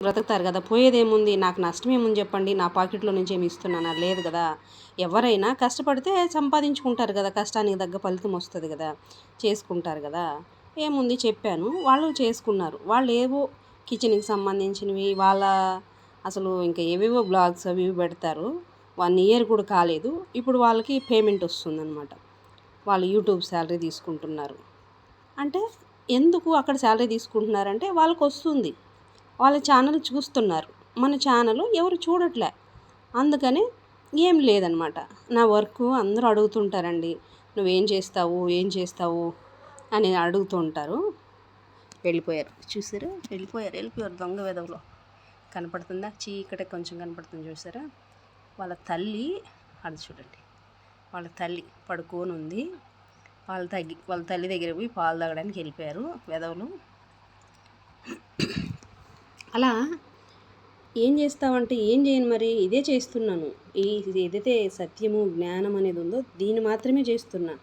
బ్రతుకుతారు కదా. పోయేదేముంది, నాకు నష్టమేముంది చెప్పండి, నా పాకెట్లో నుంచి ఏమి ఇస్తున్నానా, లేదు కదా. ఎవరైనా కష్టపడితే సంపాదించుకుంటారు కదా, కష్టానికి తగ్గ ఫలితం వస్తుంది కదా, చేసుకుంటారు కదా. ఏముంది చెప్పాను, వాళ్ళు చేసుకున్నారు. వాళ్ళు ఏవో కిచెన్కి సంబంధించినవి వాళ్ళ అసలు ఇంకా ఏవేవో బ్లాగ్స్ అవి పెడతారు. 1 ఇయర్ కూడా కాలేదు, ఇప్పుడు వాళ్ళకి పేమెంట్ వస్తుందన్నమాట. వాళ్ళు యూట్యూబ్ శాలరీ తీసుకుంటున్నారు అంటే ఎందుకు అక్కడ శాలరీ తీసుకుంటున్నారంటే వాళ్ళకి వస్తుంది, వాళ్ళ ఛానల్ చూస్తున్నారు. మన ఛానల్ ఎవరు చూడట్లే, అందుకని ఏం లేదనమాట. నా వర్క్ అందరూ అడుగుతుంటారండి, నువ్వేం చేస్తావు ఏం చేస్తావు అని అడుగుతూ ఉంటారు. వెళ్ళిపోయారు, చూసారా, వెళ్ళిపోయారు దొంగ వెధవలో. కనపడుతుందా, చీకటి కొంచెం కనపడుతుంది చూసారా. వాళ్ళ తల్లి అది చూడండి, వాళ్ళ తల్లి పడుకొని ఉంది. వాళ్ళ తల్లి దగ్గర పోయి పాలు తాగడానికి వెళ్ళిపోయారు వెధవలు. అలా ఏం చేస్తావంటే ఏం చేయను, మరి ఇదే చేస్తున్నాను. ఏదైతే సత్యము జ్ఞానం అనేది ఉందో దీన్ని మాత్రమే చేస్తున్నా.